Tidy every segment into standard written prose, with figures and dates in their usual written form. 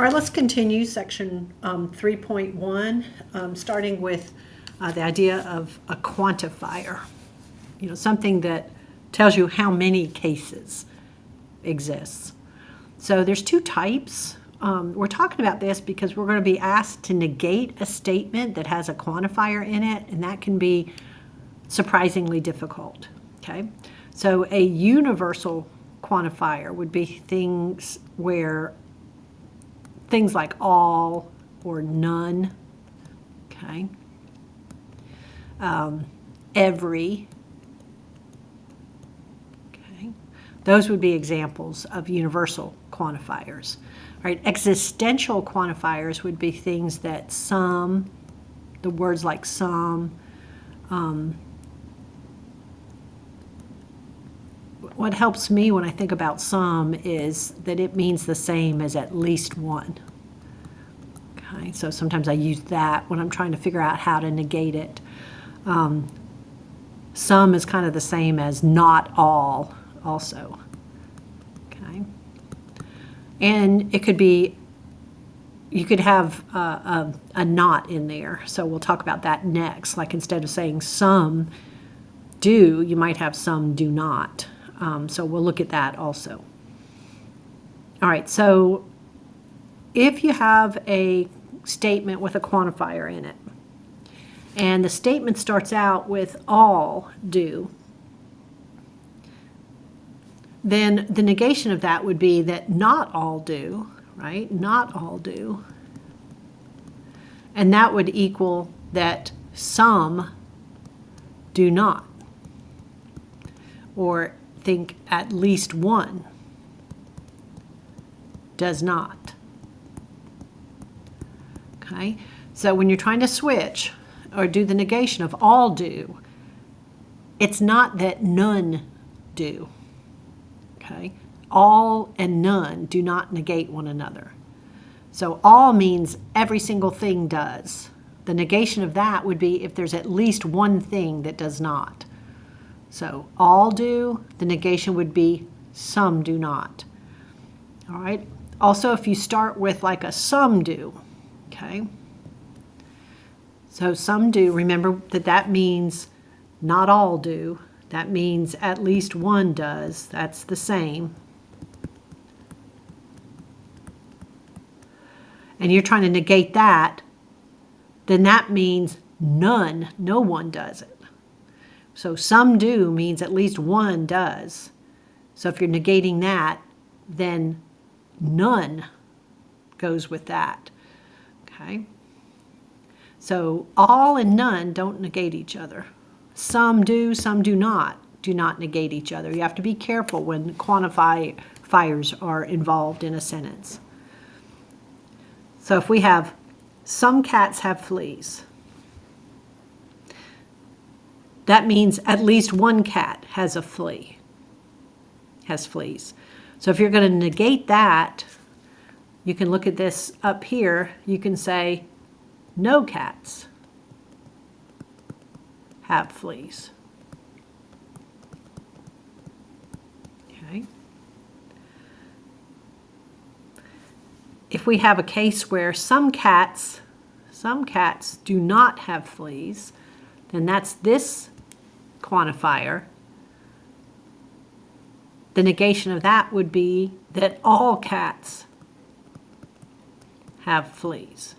All right, let's continue section 3.1, starting with the idea of a quantifier. You know, something that tells you how many cases exists. So there's two types. We're talking about this because we're going to be asked to negate a statement that has a quantifier in it, and that can be surprisingly difficult. Okay, so a universal quantifier would be things like all or none. Okay, every. Okay, those would be examples of universal quantifiers. All right, existential quantifiers would be things that some, the words like some. What helps me when I think about some is that it means the same as at least one. Okay, so sometimes I use that when I'm trying to figure out how to negate it. Some is kind of the same as not all also. Okay, and it could be, you could have a not in there, so we'll talk about that next. Like instead of saying some do, you might have some do not. So we'll look at that also. All right, so if you have a statement with a quantifier in it, and the statement starts out with all do, then the negation of that would be that not all do, right? Not all do. And that would equal that some do not. Or think at least one does not. Okay, so when you're trying to switch or do the negation of all do, it's not that none do. Okay, all and none do not negate one another. So all means every single thing does. The negation of that would be if there's at least one thing that does not. So all do, the negation would be some do not. All right. Also, if you start with like a some do, okay. So some do, remember that that means not all do. That means at least one does. That's the same. And you're trying to negate that, then that means none, no one does it. So some do means at least one does. So if you're negating that, then none goes with that. Okay? So all and none don't negate each other. Some do not negate each other. You have to be careful when quantifiers are involved in a sentence. So if we have some cats have fleas, that means at least one cat has a flea, has fleas. So if you're going to negate that, you can look at this up here. You can say no cats have fleas. Okay. If we have a case where some cats do not have fleas, then that's this quantifier. The negation of that would be that all cats have fleas.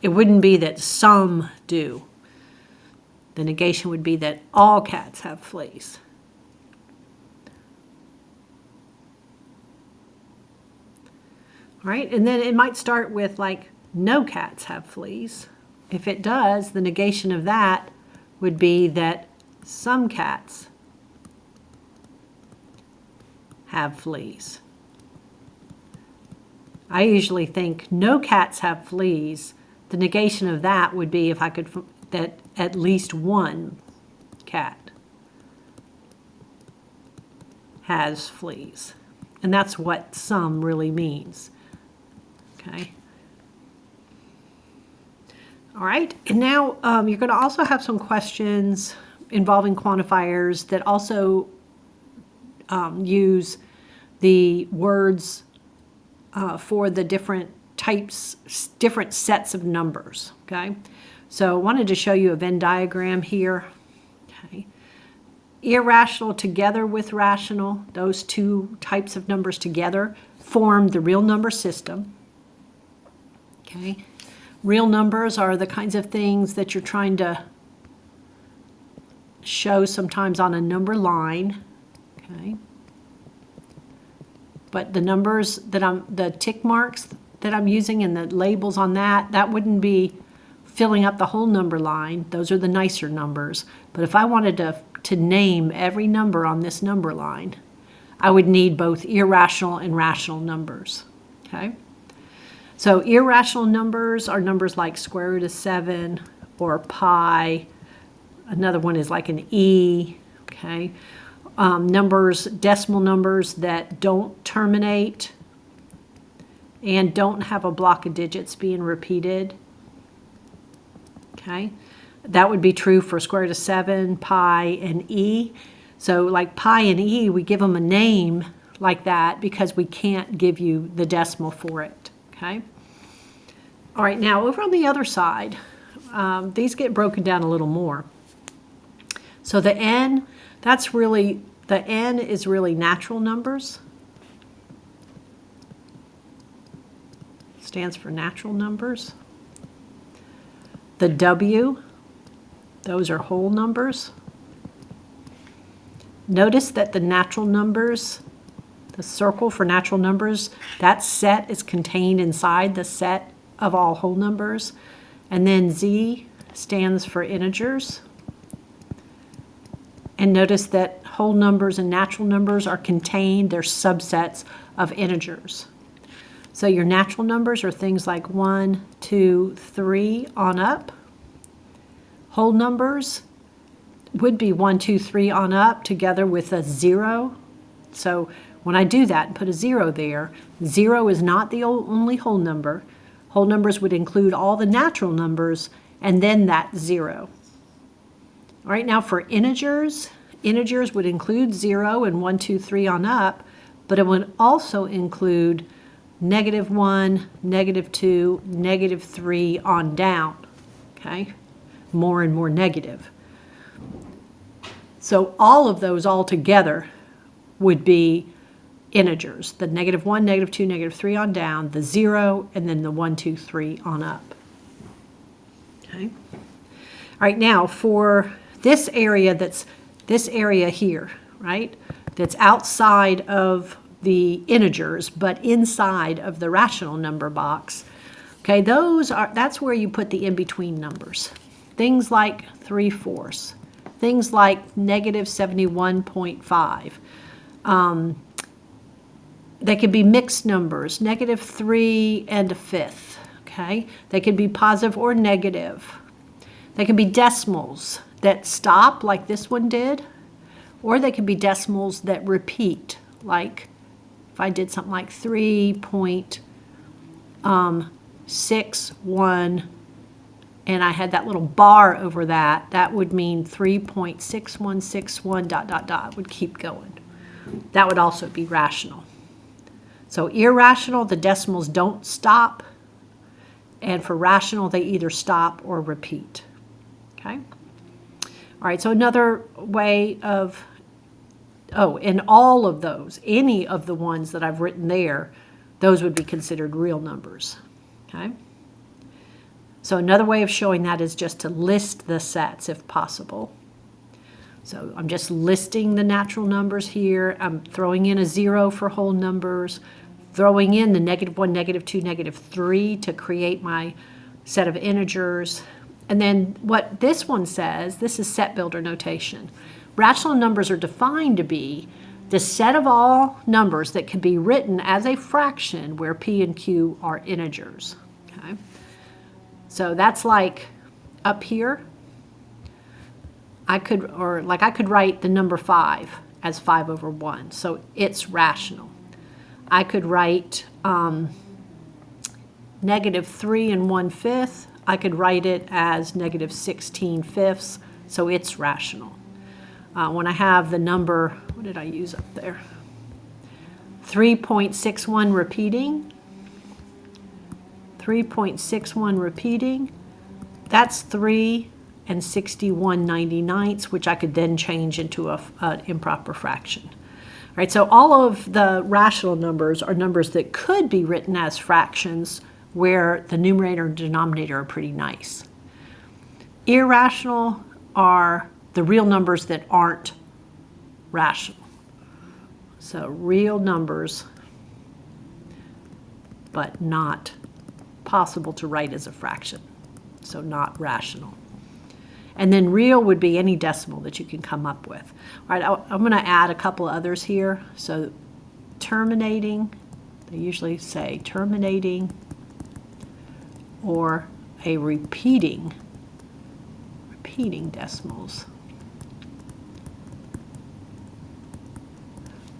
It wouldn't be that some do. The negation would be that all cats have fleas. All right, and then it might start with like no cats have fleas. If it does, the negation of that would be that some cats have fleas. I usually think no cats have fleas. The negation of that would be if I could, that at least one cat has fleas. And that's what some really means. Okay. All right, and now you're going to also have some questions involving quantifiers that also use the words for the different types, different sets of numbers, okay? So I wanted to show you a Venn diagram here, okay? Irrational together with rational, those two types of numbers together form the real number system, okay? Real numbers are the kinds of things that you're trying to show sometimes on a number line, okay? But the numbers that the tick marks that I'm using and the labels on that wouldn't be filling up the whole number line. Those are the nicer numbers. But if I wanted to name every number on this number line, I would need both irrational and rational numbers, okay? So irrational numbers are numbers like square root of 7 or pi. Another one is like an e, okay? Numbers, decimal numbers that don't terminate and don't have a block of digits being repeated, okay? That would be true for square root of 7, pi, and e. So like pi and e, we give them a name like that because we can't give you the decimal for it, okay? All right, now over on the other side, these get broken down a little more. So the n, the n is really natural numbers. Stands for natural numbers. The w, those are whole numbers. Notice that the natural numbers, the circle for natural numbers, that set is contained inside the set of all whole numbers. And then z stands for integers. And notice that whole numbers and natural numbers are contained, they're subsets of integers. So your natural numbers are things like 1, 2, 3 on up. Whole numbers would be 1, 2, 3 on up together with a 0. So when I do that and put a 0 there, 0 is not the only whole number. Whole numbers would include all the natural numbers and then that 0. All right, now for integers, integers would include 0 and 1, 2, 3 on up, but it would also include -1, -2, -3 on down, okay? More and more negative. So all of those all together would be integers. The -1, -2, -3 on down, the 0, and then the 1, 2, 3 on up, okay? All right, now for this area this area here, right? That's outside of the integers, but inside of the rational number box. Okay, that's where you put the in-between numbers. Things like 3/4, things like -71.5. They could be mixed numbers, -3 and a fifth, okay? They could be positive or negative. They can be decimals that stop like this one did, or they can be decimals that repeat, like if I did something like 3.61 and I had that little bar over that, that would mean 3.6161 ... would keep going. That would also be rational. So irrational, the decimals don't stop, and for rational, they either stop or repeat, okay? All right, so another way of, in all of those, any of the ones that I've written there, those would be considered real numbers, okay? So another way of showing that is just to list the sets if possible. So I'm just listing the natural numbers here. I'm throwing in a 0 for whole numbers, throwing in the -1, -2, -3 to create my set of integers. And then what this one says, this is set builder notation. Rational numbers are defined to be the set of all numbers that can be written as a fraction where p and q are integers, okay? So that's like up here, I could write the number 5 as 5/1, so it's rational. I could write -3 1/5. I could write it as -16/5, so it's rational. When I have the number, what did I use up there? 3.61 repeating. 3.61 repeating. That's 3 and 61/99, which I could then change into an improper fraction. All right, so all of the rational numbers are numbers that could be written as fractions where the numerator and denominator are pretty nice. Irrational are the real numbers that aren't rational. So real numbers, but not possible to write as a fraction. So not rational. And then real would be any decimal that you can come up with. All right, I'm going to add a couple others here. So terminating, they usually say terminating, or a repeating decimals.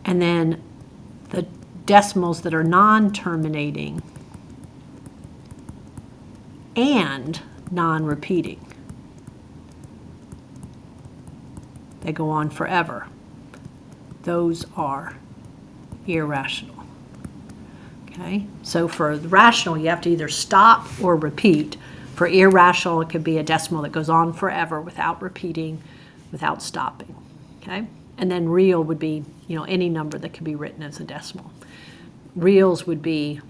And then the decimals that are non-terminating and non-repeating. They go on forever. Those are irrational. Okay, so for the rational, you have to either stop or repeat. For irrational, it could be a decimal that goes on forever without repeating, without stopping. Okay, and then real would be, any number that can be written as a decimal. Reals would be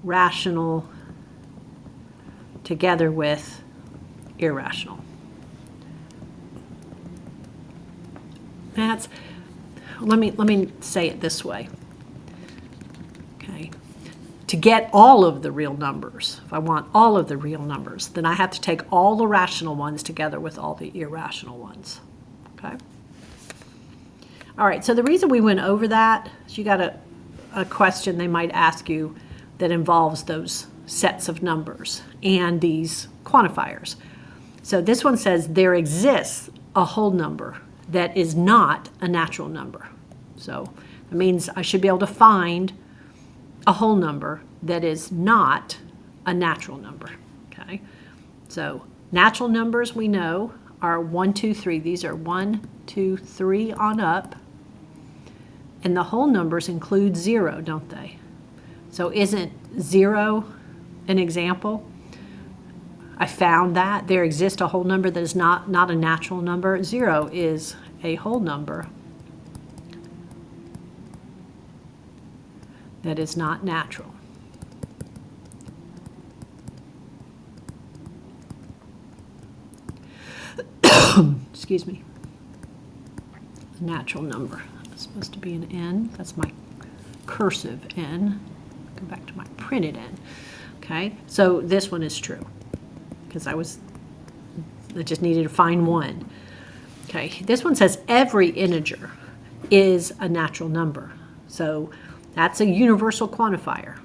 rational together with irrational. Let me say it this way. Okay. To get all of the real numbers, if I want all of the real numbers, then I have to take all the rational ones together with all the irrational ones. Okay? All right, so the reason we went over that is you got a question they might ask you that involves those sets of numbers and these quantifiers. So this one says there exists a whole number that is not a natural number. So it means I should be able to find a whole number that is not a natural number. Okay, so natural numbers we know are 1, 2, 3. These are 1, 2, 3 on up. And the whole numbers include 0, don't they? So isn't 0 an example? I found that there exists a whole number that is not a natural number. 0 is a whole number that is not natural. Excuse me. A natural number. It's supposed to be an N. That's my cursive N. Go back to my printed N. Okay, so this one is true because I just needed to find one. Okay, this one says every integer is a natural number. So that's a universal quantifier.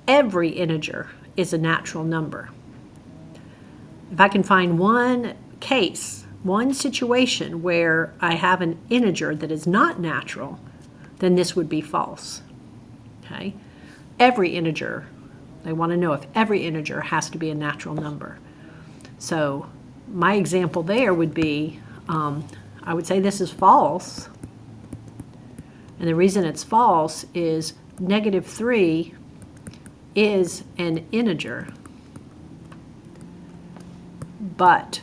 Every integer is a natural number. If I can find one case, one situation where I have an integer that is not natural, then this would be false. Okay? Every integer, they want to know if every integer has to be a natural number. So my example there would be, I would say this is false. And the reason it's false is -3 is an integer, but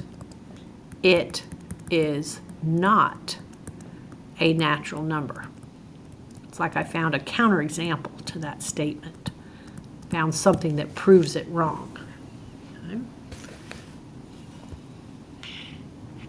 it is not a natural number. It's like I found a counterexample to that statement, found something that proves it wrong.